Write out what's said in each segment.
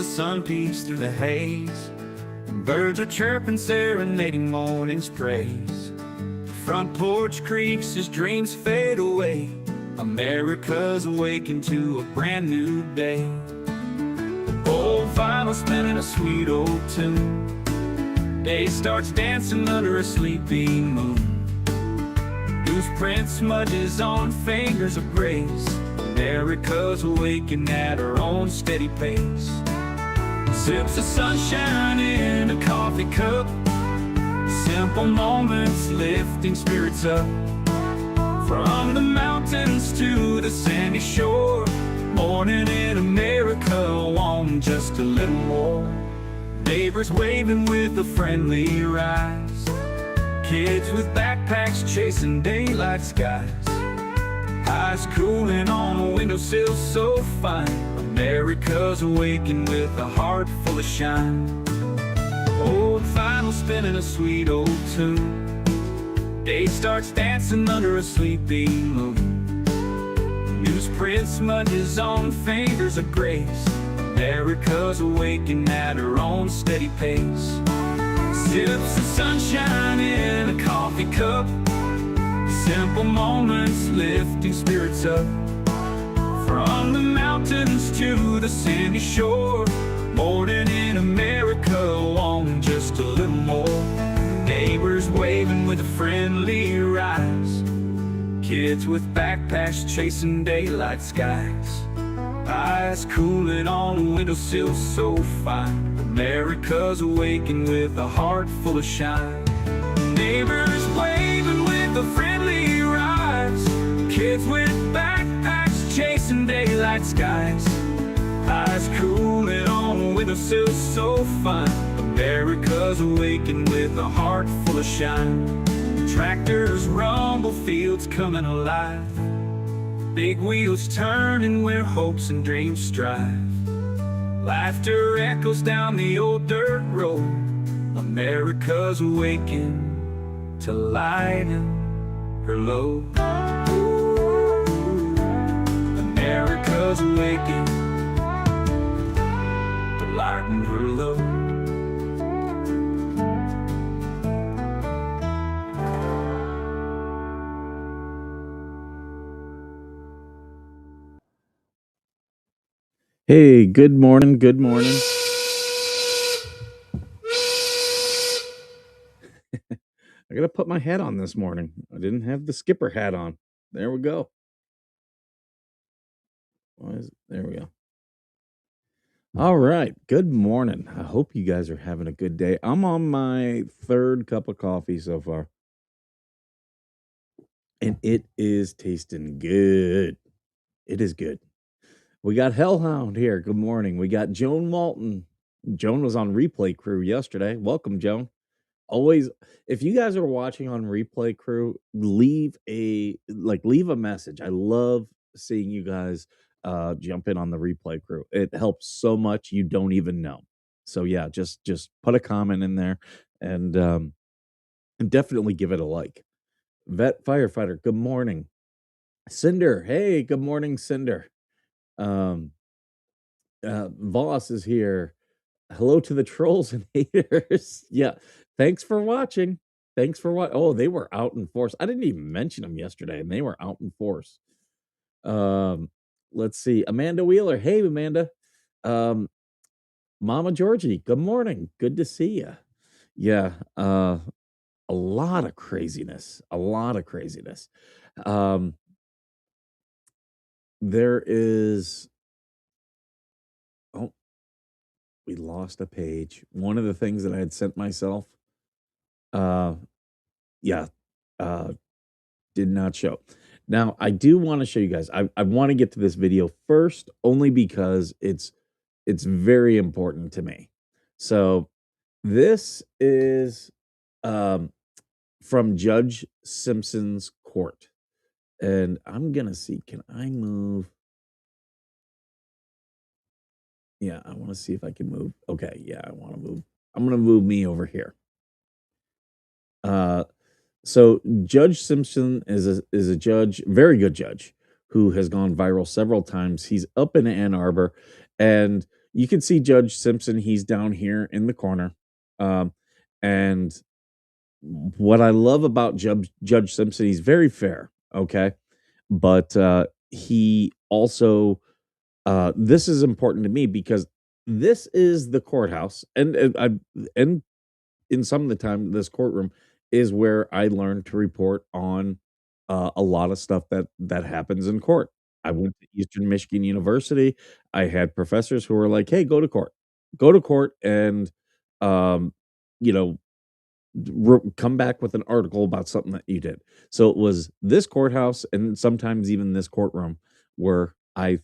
the sun peeks through the haze. Birds are chirping, serenading morning's praise. Front porch creaks as dreams fade away. America's awakened to a brand new day. Old vinyl spinning a sweet old tune. Day starts dancing under a sleepy moon. Newsprint smudges on fingers of grace. America's awakened at her own steady pace. Sips of sunshine in a coffee cup. Simple moments lifting spirits up. From the mountains to the sandy shore. Morning in America, want just a little more. Neighbors waving with a friendly rise. Kids with backpacks chasing daylight skies. Eyes cooling on a windowsill so fine. America's awakened with a heart full of shine. Old vinyl spinning a sweet old tune. Day starts dancing under a sleepy moon. Newsprint smudges on fingers of grace. America's awakened at her own steady pace. Sips of sunshine in a coffee cup. Simple moments lifting spirits up. From the mountains to the sandy shore. Morning in America, wanting just a little more. Neighbors waving with a friendly rise. Kids with backpacks chasing daylight skies. Eyes cooling on a windowsill so fine. America's awakened with a heart full of shine. Neighbors waving with a friendly rise. Kids with backpacks chasing daylight skies. Eyes cooling on a windowsill so fine. America's awakened with a heart full of shine. Tractors rumble, fields coming alive. Big wheels turning where hopes and dreams strive. Laughter echoes down the old dirt road. America's awakened to lighten her load. America's awakened to lighten her load. Hey, good morning, good morning. I gotta put my hat on this morning. I didn't have the skipper hat on. There we go. There we go. All right, good morning. I hope you guys are having a good day. I'm on my third cup of coffee so far. And it is tasting good. It is good. We got Hellhound here. Good morning. We got Joan Walton. Joan was on Replay Crew yesterday. Welcome, Joan. Always, if you guys are watching on Replay Crew, leave a message. I love seeing you guys jump in on the Replay Crew. It helps so much you don't even know. So yeah, just put a comment in there and definitely give it a like. Vet Firefighter, good morning. Cinder, hey, good morning, Cinder. Voss is here. Hello to the trolls and haters. Yeah, thanks for watching. Thanks for what? Oh, they were out in force. I didn't even mention them yesterday, and they were out in force. Let's see. Amanda Wheeler. Hey, Amanda. Mama Georgie. Good morning. Good to see you. Yeah. A lot of craziness. A lot of craziness. There is. Oh, we lost a page. One of the things that I had sent myself. Yeah. Did not show. Now, I do want to show you guys. I want to get to this video first, only because it's very important to me. So this is from Judge Simpson's court. And I'm going to see, can I move? Yeah, I want to see if I can move. Okay, yeah, I want to move. I'm going to move me over here. So Judge Simpson is a judge, very good judge, who has gone viral several times. He's up in Ann Arbor, and you can see Judge Simpson. He's down here in the corner. And what I love about Judge Simpson, he's very fair, okay? But he also, this is important to me because this is the courthouse, and in some of the time, this courtroom is where I learned to report on a lot of stuff that happens in court. I went to Eastern Michigan University. I had professors who were like, "Hey, go to court, and um, you know, come back with an article about something that you did." So it was this courthouse, and sometimes even this courtroom, where I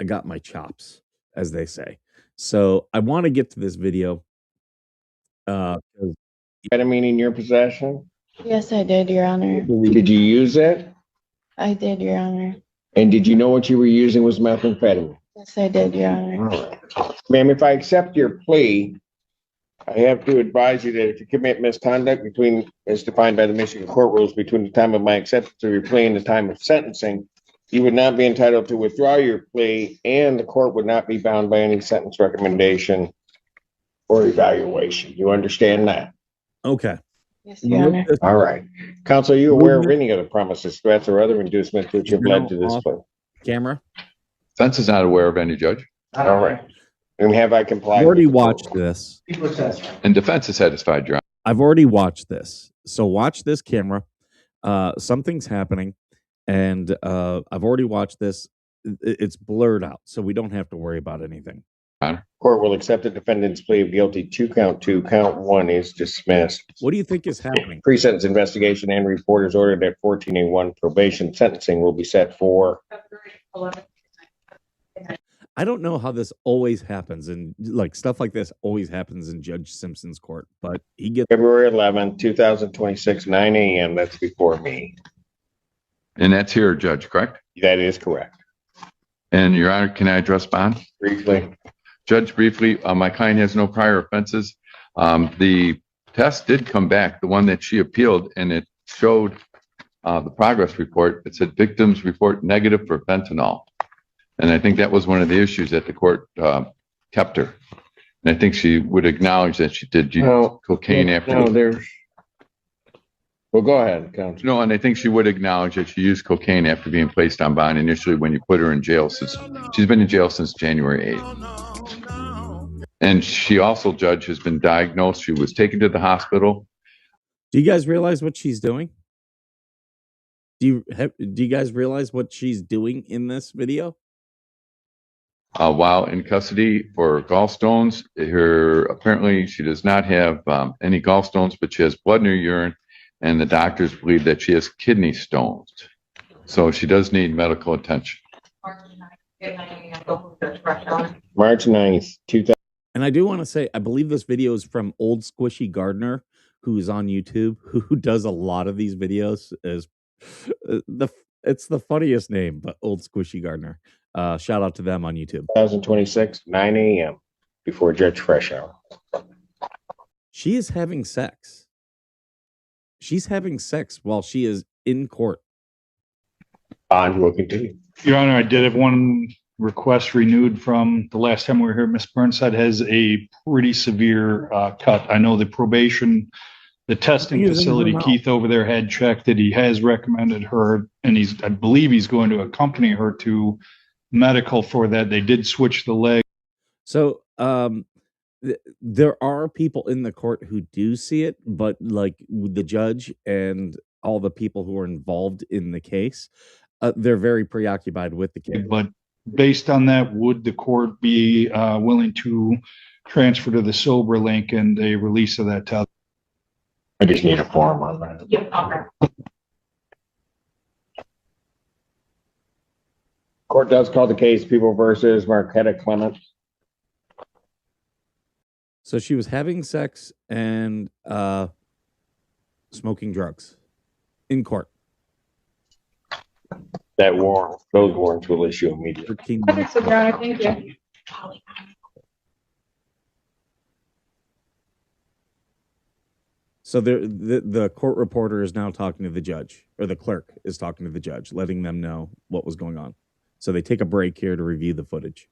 got my chops, as they say. So I want to get to this video. 'Cause Ketamine in your possession? Yes, I did, Your Honor. Did you use it? I did, Your Honor. And did you know what you were using was methamphetamine? Yes, I did, Your Honor. All right. Ma'am, if I accept your plea, I have to advise you that if you commit misconduct as defined by the Michigan court rules, between the time of my acceptance of your plea and the time of sentencing, you would not be entitled to withdraw your plea, and the court would not be bound by any sentence recommendation or evaluation. You understand that? Okay. Yes, Your Honor. All right. Counsel, are you aware of any other promises, threats, or other inducements which have led to this plea? Camera. Defense is not aware of any, Judge, All right. And have I complied? I've already with the court watched rules? this. and defense is satisfied, Your Honor. I've already watched this. So watch this camera. Something's happening, and I've already watched this. It's blurred out, so we don't have to worry about anything. Court will accept the defendant's plea of guilty to count 2. Count 1 is dismissed. What do you think is happening? Pre-sentence investigation and report is ordered at 14A1. Probation sentencing will be set for. I don't know how this always happens, and like stuff like this always happens in Judge Simpson's court, but he gets February 11th, 2026, 9 a.m. That's before me. And that's here, Judge, correct? That is correct. And Your Honor, can I address bond? Briefly. Judge, briefly, my client has no prior offenses. The test did come back, the one that she appealed, and it showed the progress report. It said victims report negative for fentanyl. And I think that was one of the issues that the court kept her. And I think she would acknowledge that she did use cocaine after. No, there's. Well, go ahead, Counsel. No, and I think she would acknowledge that she used cocaine after being placed on bond initially when you put her in jail, since she's been in jail since January 8th. And she also, Judge, has been diagnosed. She was taken to the hospital. Do you guys realize what she's doing? Do you guys realize what she's doing in this video? While in custody for gallstones, apparently she does not have any gallstones, but she has blood in her urine, and the doctors believe that she has kidney stones. So she does need medical attention. March 9th, 2000. And I do want to say, I believe this video is from Old Squishy Gardener, who's on YouTube, who does a lot of these videos. It's the funniest name, but Old Squishy Gardener. Shout out to them on YouTube. 2026, 9 a.m. before Judge Freshour. She is having sex. She's having sex while she is in court. Bond will continue. Your Honor, I did have one request renewed from the last time we were here. Ms. Burnside has a pretty severe cut. I know the probation, the testing facility, Keith over there had checked that he has recommended her, and I believe he's going to accompany her to medical for that. They did switch the leg. So there are people in the court who do see it, but like the judge and all the people who are involved in the case, they're very preoccupied with the case. But based on that, would the court be willing to transfer to the sober link and a release of that test? I just need a form on that. Yeah. Court does call the case People versus Marquetta Clement. So she was having sex and smoking drugs in court. That warrant, those warrants will issue immediately. 13 Okay, minutes. so Your Honor, thank you. So the court reporter is now talking to the judge, or the clerk is talking to the judge, letting them know what was going on. So they take a break here to review the footage.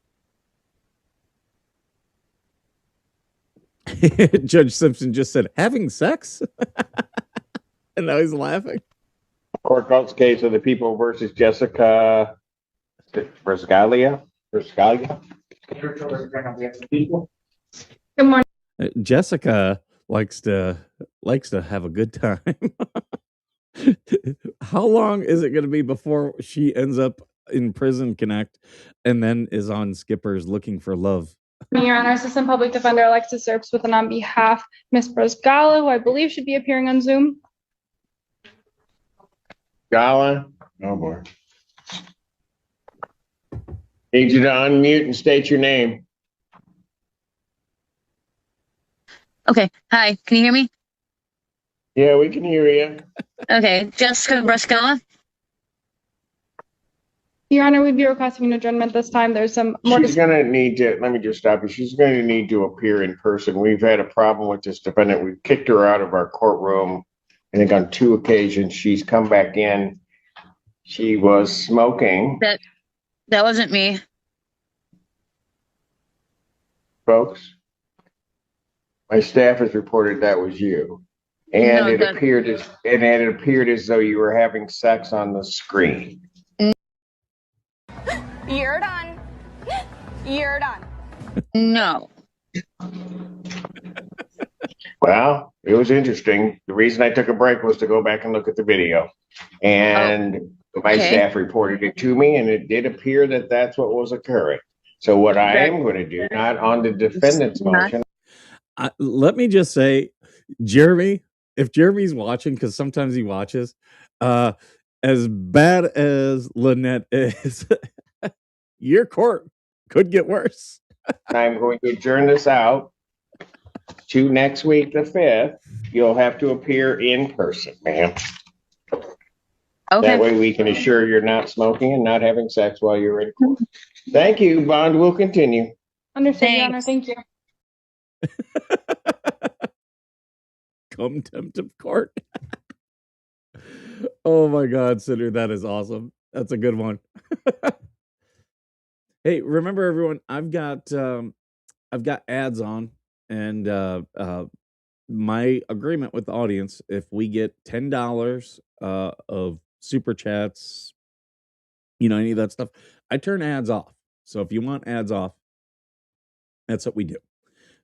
Judge Simpson just said, having sex? And now he's laughing. Court calls case of the people versus Jessica Briscalia. Briscalia. Good morning. Jessica likes to have a good time. How long is it going to be before she ends up in prison connect and then is on Skippers looking for love? Your Honor, Assistant Public Defender Alexis Earps with and on behalf Ms. Brasgala, who I believe should be appearing on Zoom. Gala. Oh boy. Need you to unmute and state your name. Okay. Hi. Can you hear me? Yeah, we can hear you. Okay. Jessica Brascala. Your Honor, we'd be requesting an adjournment this time. There's some more. She's gonna need to, let me just stop you. She's gonna need to appear in person. We've had a problem with this defendant. We've kicked her out of our courtroom. I think on 2 occasions. She's come back in. She was smoking. That wasn't me. Folks. My staff has reported that was you. And No, it appeared as though you were having sex on the screen. You're done. You're done. No. Well, it was interesting. The reason I took a break was to go back and look at the video. And my okay. staff reported it to me, and it did appear that that's what was occurring. So what I am going to do, not on the defendant's motion. Let me just say, Jeremy, if Jeremy's watching, because sometimes he watches, as bad as Lynette is, your court could get worse. I'm going to adjourn this out to next week, the 5th. You'll have to appear in person, ma'am. Okay. That way we can assure you're not smoking and not having sex while you're in court. Thank you. Bond will continue. Understood, Your Honor. Thank you. Contempt of court. Oh my God, Sinner, that is awesome. That's a good one. Hey, remember everyone, I've got ads on, and my agreement with the audience, if we get $10 of super chats, any of that stuff, I turn ads off. So if you want ads off, that's what we do.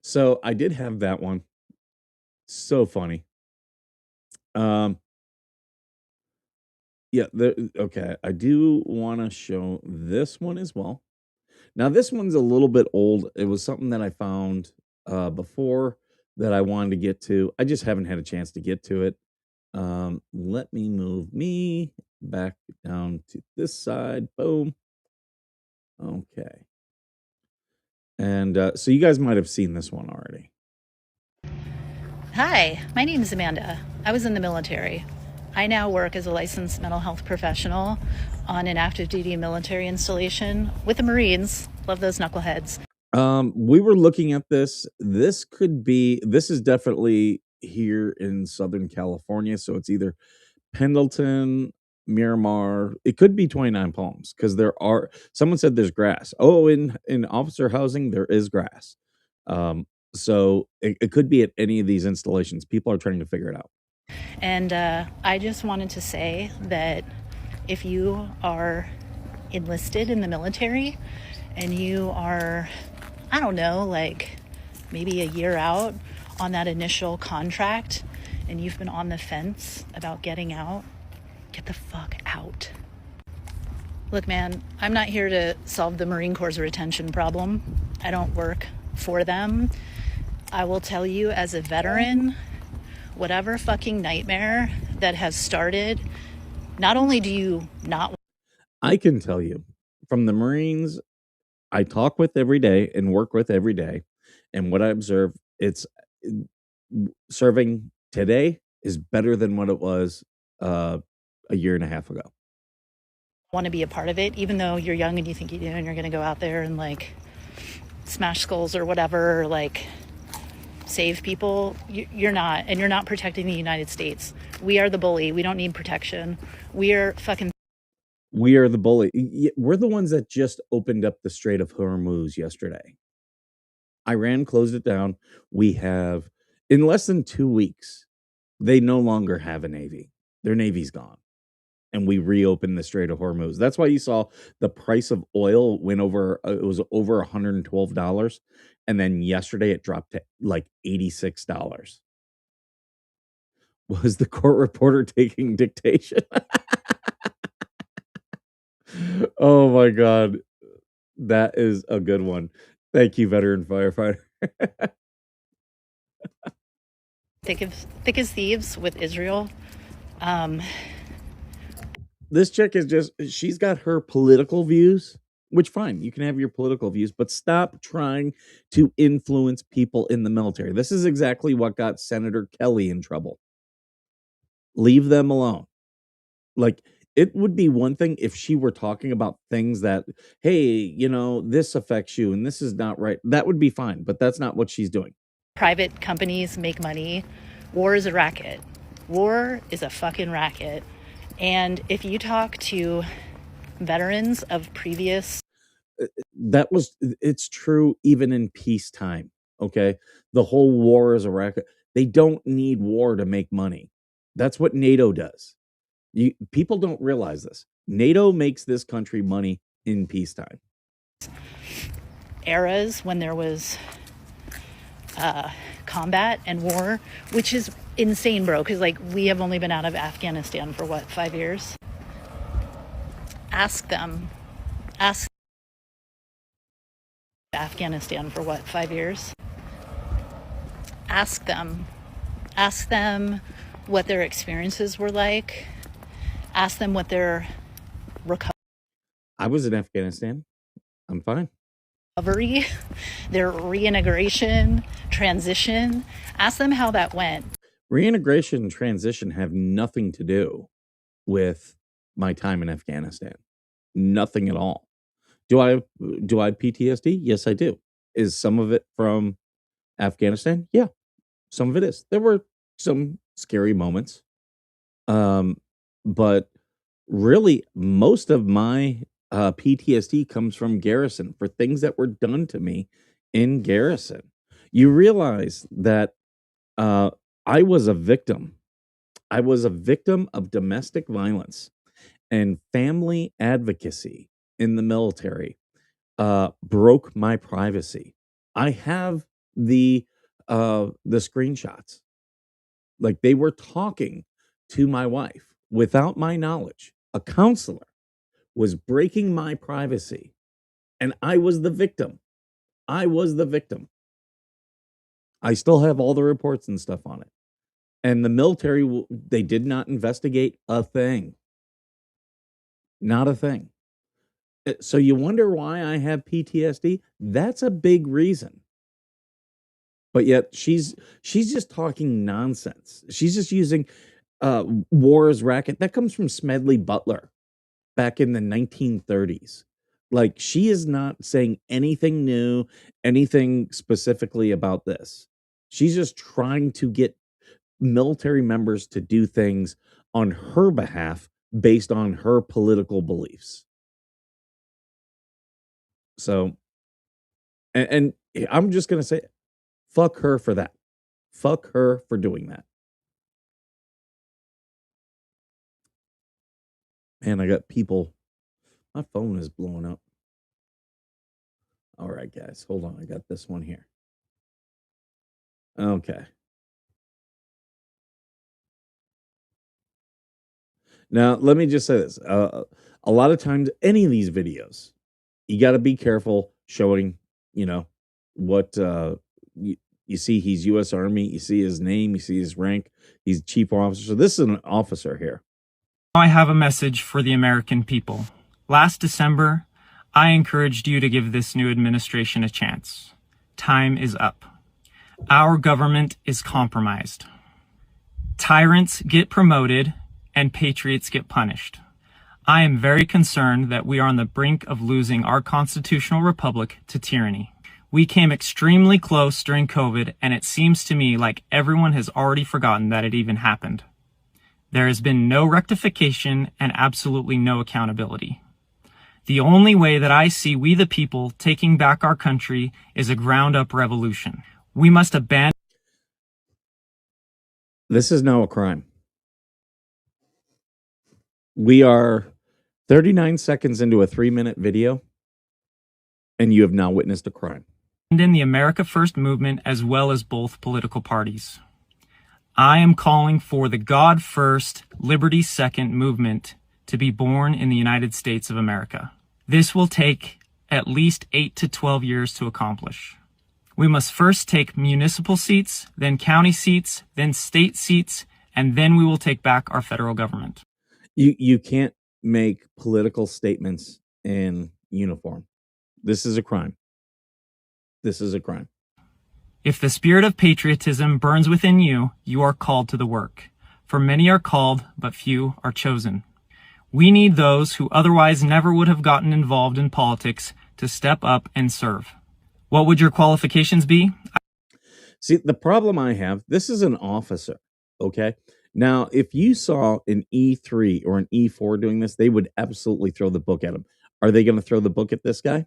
So I did have that one. So funny. Yeah, okay. I do want to show this one as well. Now, this one's a little bit old. It was something that I found before that I wanted to get to. I just haven't had a chance to get to it. Let me move me back down to this side. Boom. Okay. And so you guys might have seen this one already. Hi, my name is Amanda. I was in the military. I now work as a licensed mental health professional on an active duty military installation with the Marines. Love those knuckleheads. We were looking at this. This is definitely here in Southern California. So it's either Pendleton, Miramar. It could be 29 Palms because someone said there's grass. Oh, in officer housing, there is grass. So it could be at any of these installations. People are trying to figure it out. And I just wanted to say that if you are enlisted in the military and you are, I don't know, like maybe a year out on that initial contract and you've been on the fence about getting out, get the fuck out. Look, man, I'm not here to solve the Marine Corps' retention problem. I don't work for them. I will tell you as a veteran, whatever fucking nightmare that has started, not only do you not... I can tell you, from the Marines I talk with every day and work with every day, and what I observe, it's serving today is better than what it was a year and a half ago. Want to be a part of it, even though you're young and you think you do, and you're going to go out there and like smash skulls or whatever, or like save people. You're not, and you're not protecting the United States. We are the bully. We don't need protection. We are the bully. We're the ones that just opened up the Strait of Hormuz yesterday. Iran closed it down. We have, in less than 2 weeks, they no longer have a navy. Their navy's gone. And we reopened the Strait of Hormuz. That's why you saw the price of oil went over, it was over $112. And then yesterday it dropped to like $86. Was the court reporter taking dictation? Oh my God. That is a good one. Thank you, veteran firefighter. thick as thieves with Israel. This chick is just, she's got her political views, which fine, you can have your political views, but stop trying to influence people in the military. This is exactly what got Senator Kelly in trouble. Leave them alone. Like, it would be one thing if she were talking about things that, hey, you know, this affects you and this is not right. That would be fine, but that's not what she's doing. Private companies make money. War is a racket. War is a fucking racket. And if you talk to veterans of previous, it's true even in peacetime. Okay. The whole war is a racket. They don't need war to make money. That's what NATO does. People don't realize this. NATO makes this country money in peacetime. eras when there was combat and war, which is insane, bro, because like we have only been out of Afghanistan for what, 5 years? Ask Afghanistan for what, 5 years? Ask them what their experiences were like. Ask them what their I was in Afghanistan. I'm fine. recovery, their reintegration, transition. Ask them how that went. Reintegration and transition have nothing to do with my time in Afghanistan. Nothing at all. Do I have PTSD? Yes, I do. Is some of it from Afghanistan? Yeah, some of it is. There were some scary moments. But really, most of my PTSD comes from Garrison for things that were done to me in Garrison. You realize that I was a victim. I was a victim of domestic violence, and family advocacy in the military broke my privacy. I have the screenshots. Like, they were talking to my wife without my knowledge. A counselor was breaking my privacy, and I was the victim. I still have all the reports and stuff on it. And the military, they did not investigate a thing. Not a thing. So you wonder why I have PTSD? That's a big reason. But yet she's just talking nonsense. She's just using war's racket. That comes from Smedley Butler back in the 1930s. Like, she is not saying anything new, anything specifically about this. She's just trying to get military members to do things on her behalf based on her political beliefs. So, and I'm just going to say, fuck her for that. Fuck her for doing that. Man, I got people. My phone is blowing up. All right, guys, hold on. I got this one here. Okay. Now, let me just say this. A lot of times, any of these videos, you got to be careful showing, what you see. He's U.S. Army. You see his name. You see his rank. He's chief officer. So this is an officer here. I have a message for the American people. Last December, I encouraged you to give this new administration a chance. Time is up. Our government is compromised. Tyrants get promoted and patriots get punished. I am very concerned that we are on the brink of losing our constitutional republic to tyranny. We came extremely close during COVID, and it seems to me like everyone has already forgotten that it even happened. There has been no rectification and absolutely no accountability. The only way that I see we the people taking back our country is a ground-up revolution. We must abandon. This is now a crime. We are 39 seconds into a 3-minute video, and you have now witnessed a crime. In the America First movement as well as both political parties. I am calling for the God First, Liberty Second movement to be born in the United States of America. This will take at least 8 to 12 years to accomplish. We must first take municipal seats, then county seats, then state seats, and then we will take back our federal government. You can't make political statements in uniform. This is a crime. This is a crime. If the spirit of patriotism burns within you, you are called to the work. For many are called, but few are chosen. We need those who otherwise never would have gotten involved in politics to step up and serve. What would your qualifications be? See, the problem I have, this is an officer, okay? Now, if you saw an E3 or an E4 doing this, they would absolutely throw the book at him. Are they going to throw the book at this guy?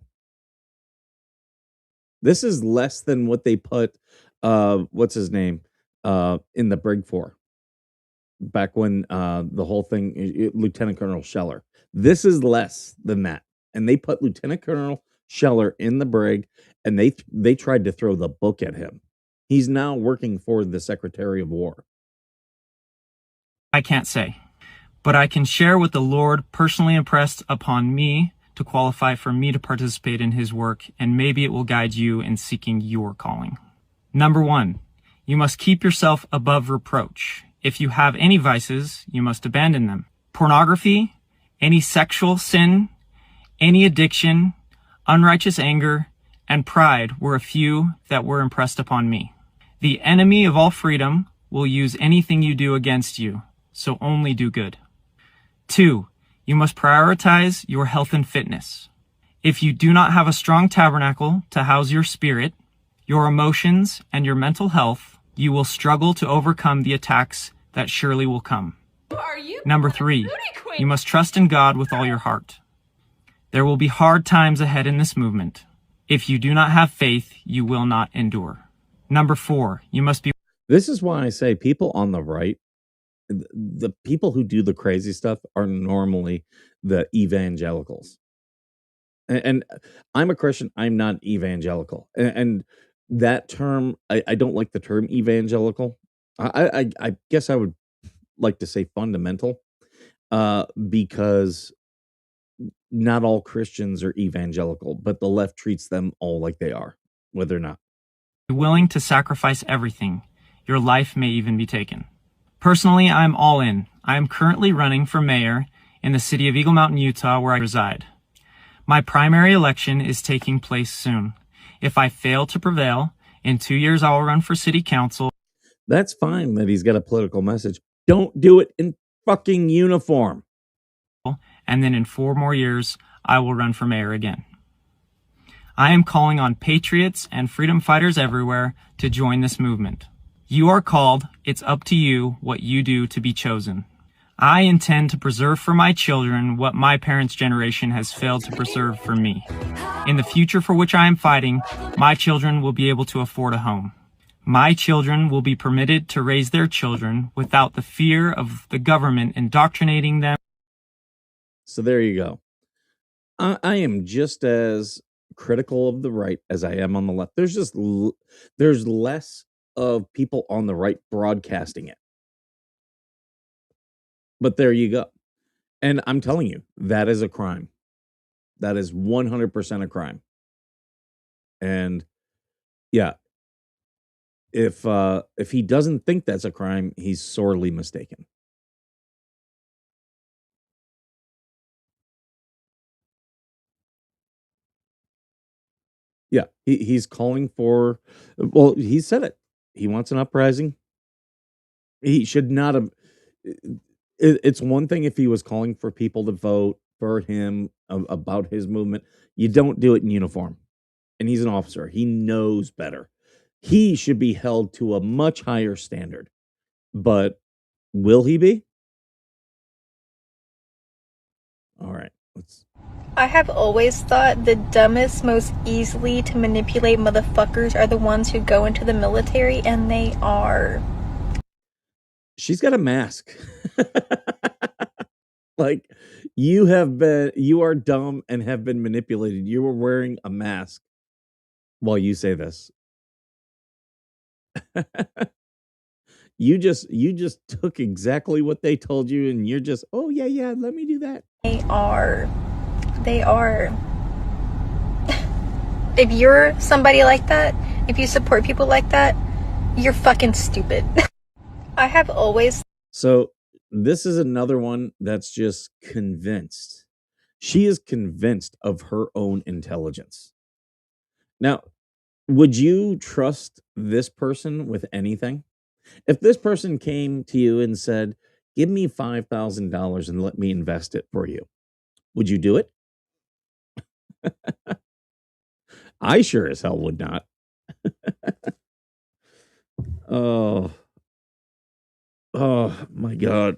This is less than what they put, what's his name, in the brig for. Back when the whole thing, Lieutenant Colonel Scheller. This is less than that. And they put Lieutenant Colonel Scheller in the brig, and they tried to throw the book at him. He's now working for the Secretary of War. I can't say, but I can share what the Lord personally impressed upon me to qualify for me to participate in his work, and maybe it will guide you in seeking your calling. Number 1, you must keep yourself above reproach. If you have any vices, you must abandon them. Pornography, any sexual sin, any addiction, unrighteous anger, and pride were a few that were impressed upon me. The enemy of all freedom will use anything you do against you, so only do good. 2, you must prioritize your health and fitness. If you do not have a strong tabernacle to house your spirit, your emotions, and your mental health, you will struggle to overcome the attacks that surely will come. Number 3, you must trust in God with all your heart. There will be hard times ahead in this movement. If you do not have faith, you will not endure. Number 4, you must be... This is why I say people on the right, the people who do the crazy stuff are normally the evangelicals. And I'm a Christian. I'm not evangelical. And that term, I don't like the term evangelical. I guess I would like to say fundamental, because not all Christians are evangelical, but the left treats them all like they are, whether or not. willing to sacrifice everything. Your life may even be taken. Personally, I'm all in. I am currently running for mayor in the city of Eagle Mountain, Utah, where I reside. My primary election is taking place soon. If I fail to prevail, in 2 years I will run for city council. That's fine that he's got a political message. Don't do it in fucking uniform. And then in 4 more years, I will run for mayor again. I am calling on patriots and freedom fighters everywhere to join this movement. You are called. It's up to you what you do to be chosen. I intend to preserve for my children what my parents' generation has failed to preserve for me. In the future for which I am fighting, my children will be able to afford a home. My children will be permitted to raise their children without the fear of the government indoctrinating them. So there you go. I am just as critical of the right as I am on the left. There's less of people on the right broadcasting it. But there you go. And I'm telling you, that is a crime. That is 100% a crime. And yeah, if he doesn't think that's a crime, he's sorely mistaken. Yeah, he's calling for, well, he said it. He wants an uprising. He should not have. It's one thing if he was calling for people to vote for him about his movement. You don't do it in uniform. And he's an officer. He knows better. He should be held to a much higher standard. But will he be? All right, let's I have always thought the dumbest, most easily to manipulate motherfuckers are the ones who go into the military, and they are. She's got a mask. Like, you are dumb and have been manipulated. You were wearing a mask while you say this. You just took exactly what they told you, and you're just, oh yeah, let me do that. They are. If you're somebody like that, if you support people like that, you're fucking stupid. I have always. So this is another one that's just convinced. She is convinced of her own intelligence. Now, would you trust this person with anything? If this person came to you and said, give me $5,000 and let me invest it for you, would you do it? I sure as hell would not. Oh my God.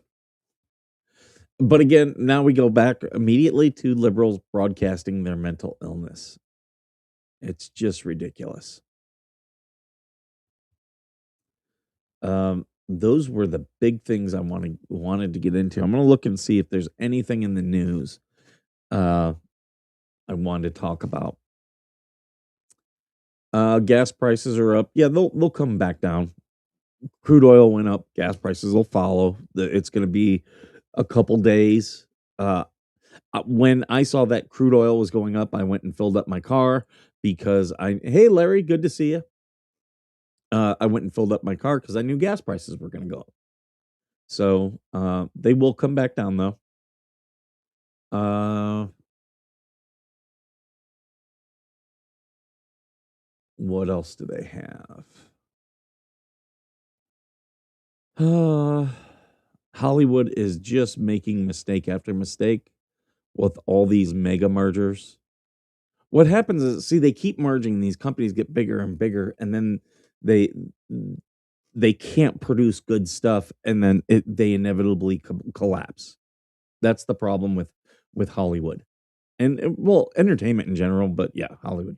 But again, now we go back immediately to liberals broadcasting their mental illness. It's just ridiculous. Those were the big things I wanted to get into. I'm going to look and see if there's anything in the news I wanted to talk about. Gas prices are up. Yeah, they'll come back down. Crude oil went up. Gas prices will follow. It's going to be a couple days. When I saw that crude oil was going up, I went and filled up my car because hey, Larry, good to see you. I went and filled up my car because I knew gas prices were going to go up. So they will come back down though. What else do they have? Hollywood is just making mistake after mistake with all these mega mergers. What happens is, see, they keep merging, these companies get bigger and bigger, and then they can't produce good stuff, and then they inevitably collapse. That's the problem with Hollywood. And well, entertainment in general, but yeah, Hollywood.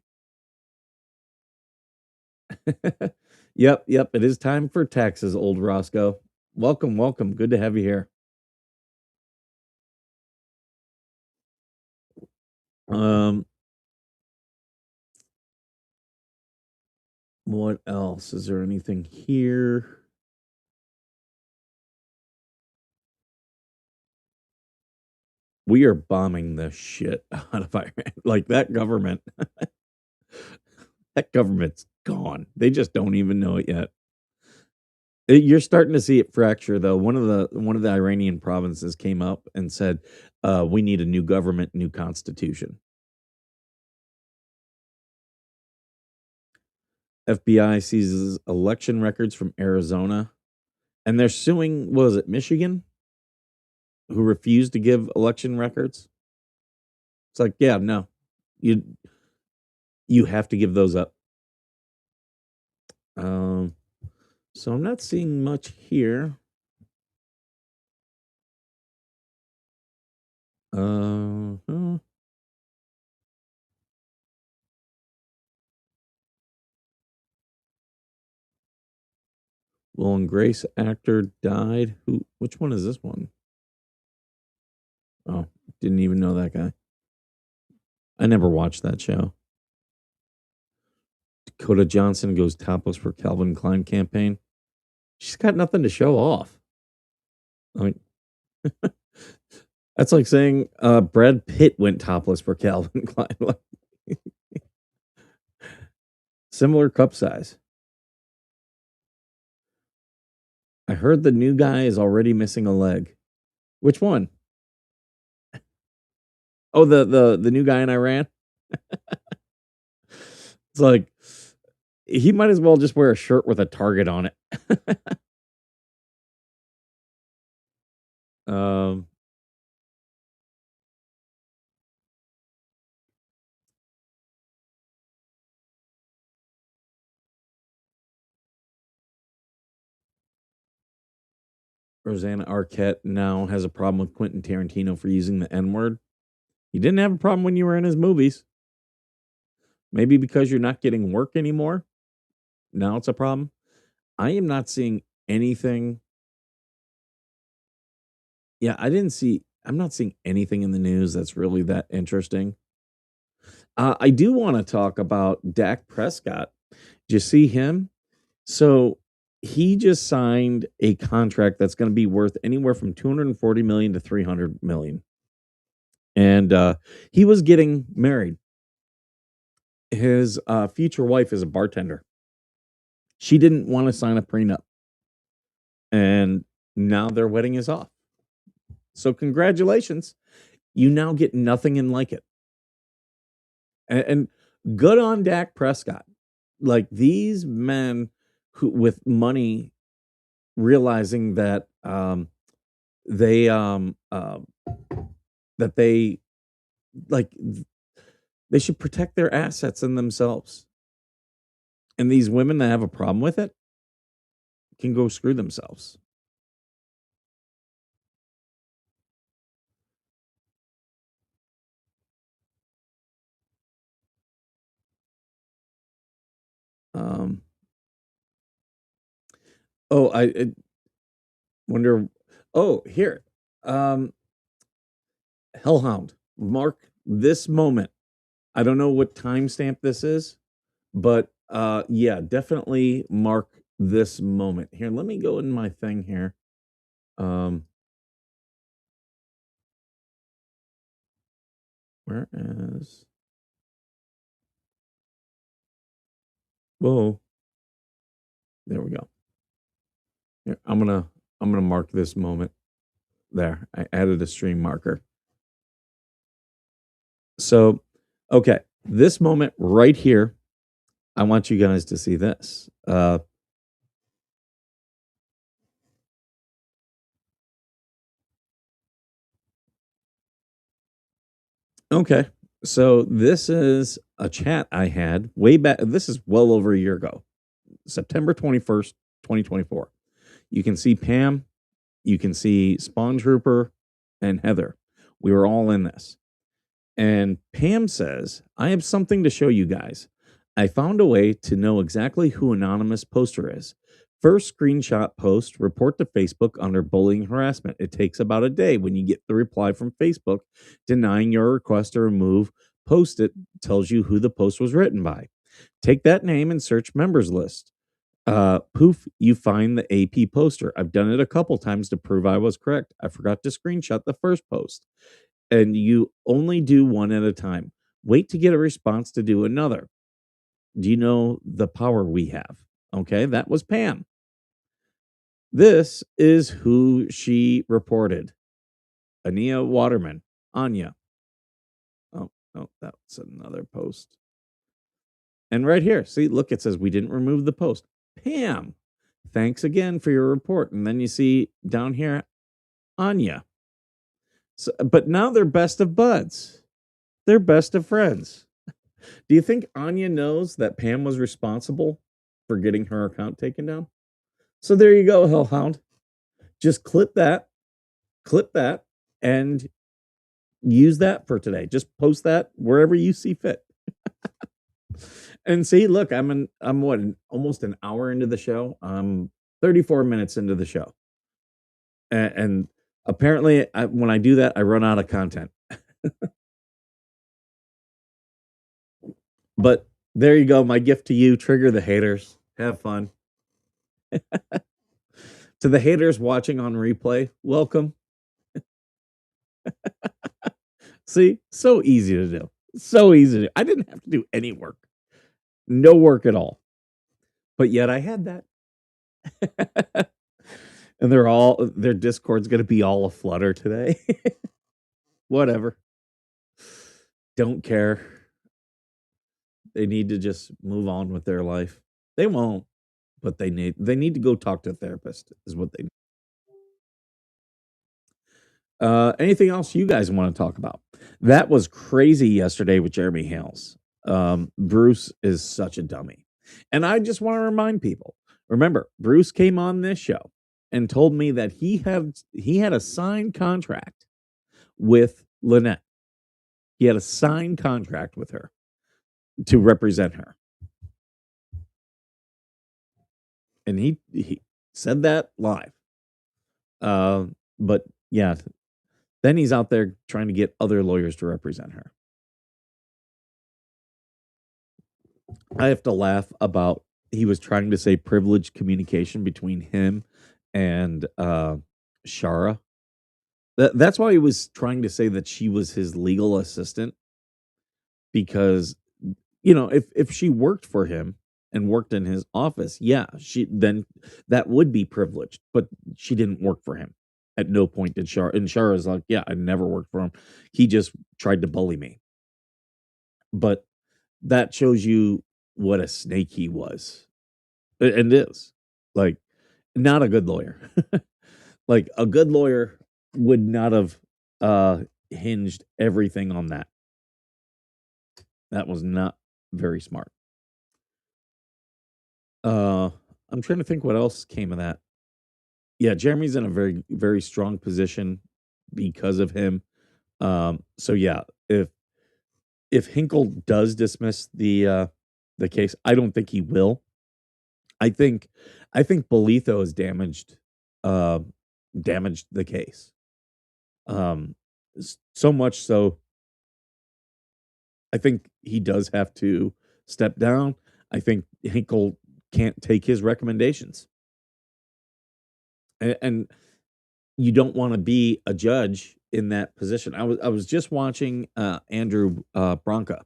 Yep, it is time for taxes, old Roscoe. Welcome. Good to have you here. What else? Is there anything here? We are bombing the shit out of Iran. Like that government. That government's gone. They just don't even know it yet. You're starting to see it fracture, though. One of the Iranian provinces came up and said, "We need a new government, new constitution." FBI seizes election records from Arizona, and they're suing. Was it Michigan, who refused to give election records? It's like, yeah, no, you have to give those up. So I'm not seeing much here. Will and Grace actor died. Which one is this one? Oh, didn't even know that guy. I never watched that show. Dakota Johnson goes topless for Calvin Klein campaign. She's got nothing to show off. Like, that's like saying Brad Pitt went topless for Calvin Klein. Similar cup size. I heard the new guy is already missing a leg. Which one? Oh, the new guy in Iran. It's like he might as well just wear a shirt with a target on it. Rosanna Arquette now has a problem with Quentin Tarantino for using the N-word. He didn't have a problem when you were in his movies. Maybe because you're not getting work anymore. Now it's a problem. I am not seeing anything. Yeah, I'm not seeing anything in the news that's really that interesting. I do want to talk about Dak Prescott. Did you see him? So he just signed a contract that's going to be worth anywhere from 240 million to 300 million. And he was getting married. His future wife is a bartender. She didn't want to sign a prenup. And now their wedding is off. So congratulations. You now get nothing and like it. And good on Dak Prescott. Like these men who with money realizing that they that they like they should protect their assets and themselves. And these women that have a problem with it can go screw themselves. Oh, I wonder. Oh, here. Hellhound, mark this moment. I don't know what timestamp this is, but yeah, definitely mark this moment. Here, let me go in my thing here. Where is whoa. There we go. Here, I'm gonna mark this moment. There, I added a stream marker. So, okay, this moment right here, I want you guys to see this. Okay, so this is a chat I had way back. This is well over a year ago, September 21st, 2024. You can see Pam, you can see Spawn Trooper, and Heather. We were all in this. And Pam says, I have something to show you guys. I found a way to know exactly who anonymous poster is. First screenshot post, report to Facebook under bullying harassment. It takes about a day when you get the reply from Facebook denying your request to remove. Post it tells you who the post was written by. Take that name and search members list. Poof, you find the AP poster. I've done it a couple times to prove I was correct. I forgot to screenshot the first post. And you only do one at a time. Wait to get a response to do another. Do you know the power we have? Okay, that was Pam. This is who she reported. Ania Waterman, Anya. Oh, that's another post. And right here, see, look, it says we didn't remove the post. Pam, thanks again for your report. And then you see down here, Anya. So, but now they're best of buds. They're best of friends. Do you think Anya knows that Pam was responsible for getting her account taken down? So there you go, Hellhound. Just clip that, and use that for today. Just post that wherever you see fit. And see, look, I'm what, almost an hour into the show. I'm 34 minutes into the show. And apparently, when I do that, I run out of content. But there you go. My gift to you, trigger the haters. Have fun. To the haters watching on replay, welcome. See, so easy to do. So easy to do. I didn't have to do any work. No work at all. But yet I had that. And their Discord's going to be all aflutter today. Whatever. Don't care. They need to just move on with their life. They won't, but they need to go talk to a therapist is what they need. Anything else you guys want to talk about? That was crazy yesterday with Jeremy Hales. Bruce is such a dummy. And I just want to remind people, remember, Bruce came on this show and told me that he had a signed contract with Lynette. He had a signed contract with her to represent her. And he said that live. But yeah, then he's out there trying to get other lawyers to represent her. I have to laugh about he was trying to say privileged communication between him and Shara. That's why he was trying to say that she was his legal assistant, because if she worked for him and worked in his office, yeah, then that would be privileged, but she didn't work for him. At no point did Shara, and Shara's like, yeah, I never worked for him. He just tried to bully me. But that shows you what a snake he was. And is. Like, not a good lawyer. Like, a good lawyer would not have hinged everything on that. That was not very smart. I'm trying to think what else came of that. Yeah, Jeremy's in a very, very strong position because of him. So yeah, if Hinkle does dismiss the case, I don't think he will. I think Bolitho has damaged the case. So much so, I think he does have to step down. I think Hinkle can't take his recommendations. And you don't want to be a judge in that position. I was just watching Andrew Bronca.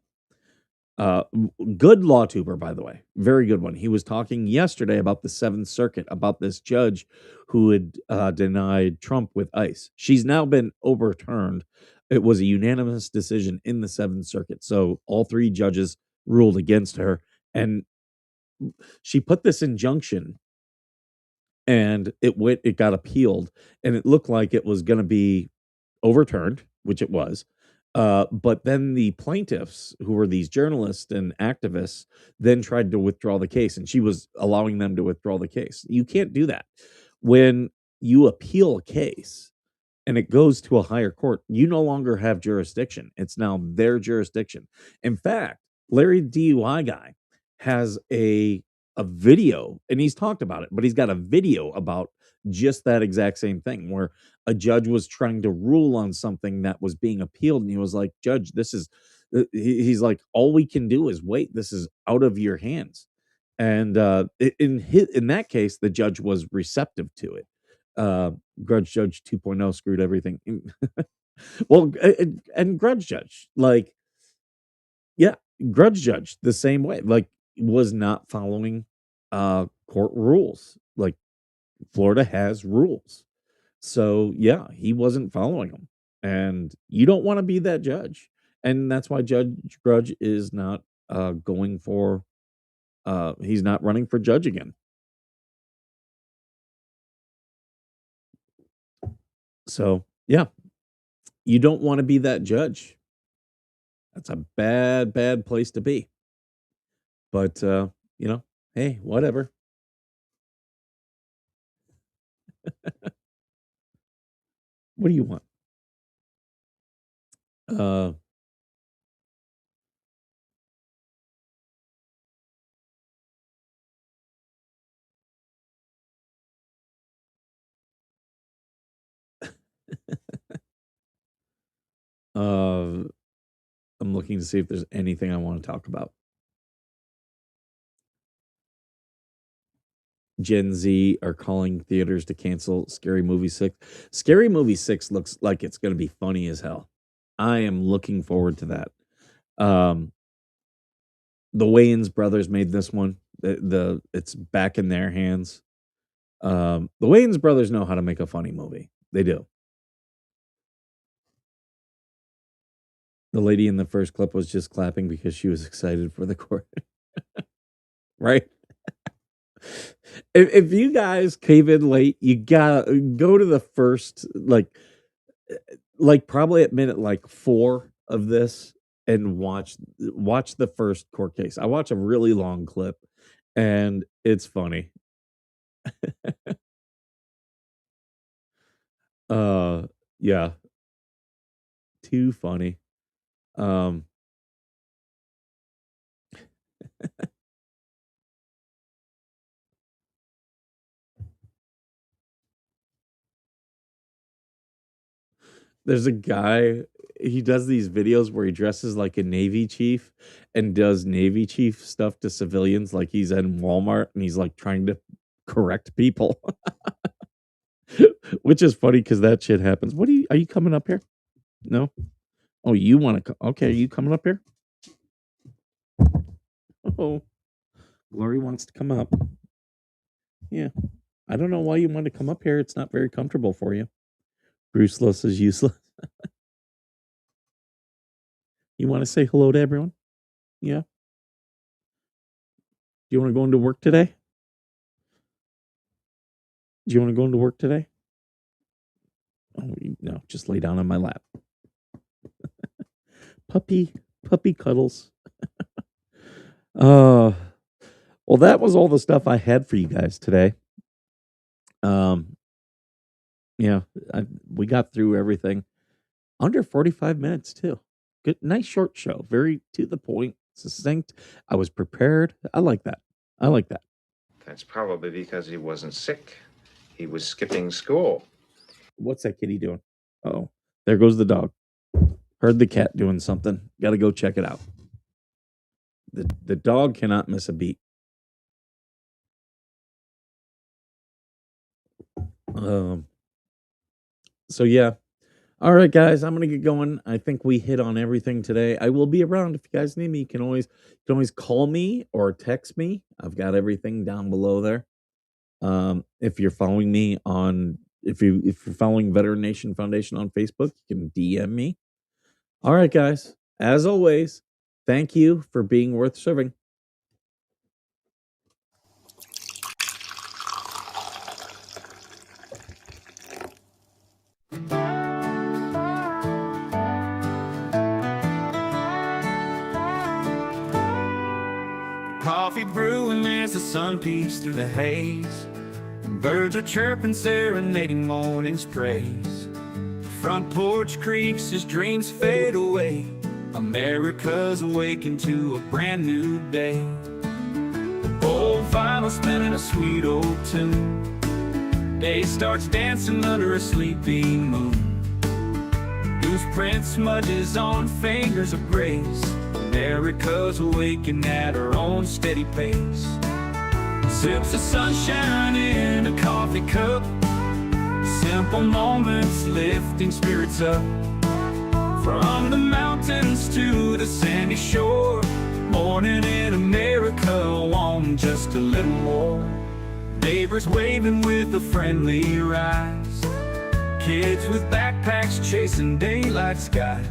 Good law tuber, by the way. Very good one. He was talking yesterday about the Seventh Circuit, about this judge who had denied Trump with ICE. She's now been overturned. It was a unanimous decision in the Seventh Circuit. So all three judges ruled against her. And she put this injunction, and it got appealed, and it looked like it was going to be overturned, which it was. But then the plaintiffs, who were these journalists and activists, then tried to withdraw the case, and she was allowing them to withdraw the case. You can't do that. When you appeal a case and it goes to a higher court, you no longer have jurisdiction. It's now their jurisdiction. In fact, Larry DUI guy has a video, and he's talked about it, but he's got a video about just that exact same thing, where a judge was trying to rule on something that was being appealed, and he was like, "Judge, this is," he's like, "all we can do is wait. This is out of your hands." And in that case, the judge was receptive to it. Grudge Judge 2.0 screwed everything. Well, and Grudge Judge, like, yeah, Grudge Judge the same way, like, was not following court rules. Like, Florida has rules. So yeah, he wasn't following them. And you don't want to be that judge. And that's why Judge Grudge is not going for he's not running for judge again. So yeah, you don't want to be that judge. That's a bad, bad place to be. But hey, whatever. What do you want? I'm looking to see if there's anything I want to talk about. Gen Z are calling theaters to cancel Scary Movie 6. Scary Movie 6 looks like it's going to be funny as hell. I am looking forward to that. The Wayans brothers made this one. It's back in their hands. The Wayans brothers know how to make a funny movie. They do. The lady in the first clip was just clapping because she was excited for the court. Right? If you guys came in late, you gotta go to the first, like probably at minute like 4 of this, and watch the first court case. I watch a really long clip, and it's funny. Yeah, too funny. Um, there's a guy, he does these videos where he dresses like a Navy chief and does Navy chief stuff to civilians, like he's in Walmart and he's like trying to correct people, which is funny because that shit happens. Are you coming up here? No? Oh, you want to? Okay, are you coming up here? Oh, Glory wants to come up. Yeah. I don't know why you want to come up here. It's not very comfortable for you. Bruceless is useless. You want to say hello to everyone? Yeah. Do you want to go into work today? Do you want to go into work today? Oh, no, just lay down on my lap. Puppy cuddles. Well, that was all the stuff I had for you guys today. Yeah, we got through everything under 45 minutes too. Good, nice short show, very to the point, succinct. I was prepared. I like that. That's probably because he wasn't sick. He was skipping school. What's that kitty doing? Oh, there goes the dog. Heard the cat doing something. Got to go check it out. The dog cannot miss a beat. So yeah. All right, guys, I'm gonna get going. I think we hit on everything today. I will be around if you guys need me. You can always call me or text me. I've got everything down below there. If you're following me on, if you're following Veteran Nation Foundation on Facebook, you can DM me. All right, guys. As always, thank you for being worth serving. Coffee brewing as the sun peeks through the haze. Birds are chirping, serenading morning's praise. Front porch creaks as dreams fade away. America's awakened to a brand new day. Old vinyl spinning a sweet old tune. Day starts dancing under a sleepy moon. Goose print smudges on fingers of grace. America's awakened at her own steady pace. Sips of sunshine in a coffee cup. Simple moments lifting spirits up. From the mountains to the sandy shore. Morning in America, want just a little more. Neighbors waving with a friendly rise. Kids with backpacks chasing daylight skies.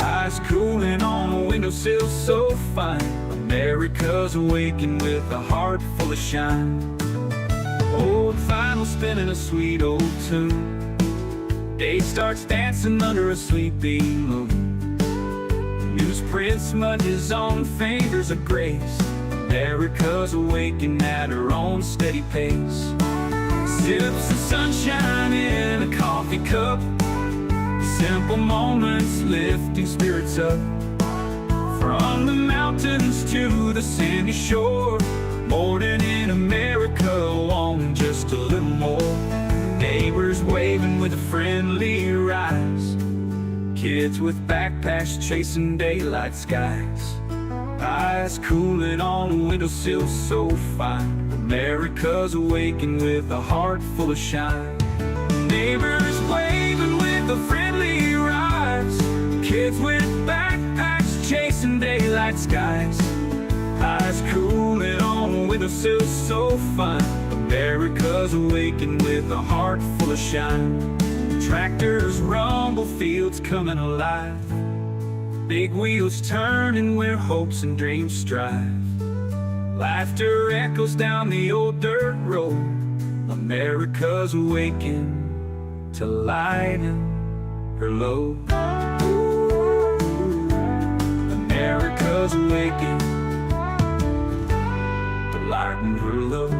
Eyes cooling on a windowsill so fine. America's awakened with a heart full of shine. Old vinyl spinning a sweet old tune. Day starts dancing under a sleepy moon. Newsprint smudges on fingers of grace. America's awakened at her own steady pace. Sips of sunshine in a coffee cup. Simple moments lifting spirits up. From the mountains to the sandy shore. Morning in America, want just a little more. Neighbors waving with a friendly rise. Kids with backpacks chasing daylight skies. Eyes cooling on a windowsill so fine. America's awakened with a heart full of shine. Neighbors waving with a friendly rise. Kids with backpacks chasing daylight skies. Eyes cooling on a windowsill so fine. America's awakened with a heart full of shine. Tractors rumble, fields coming alive. Big wheels turning where hopes and dreams strive. Laughter echoes down the old dirt road. America's awakened to lighten her load. America's awakened to lighten her load.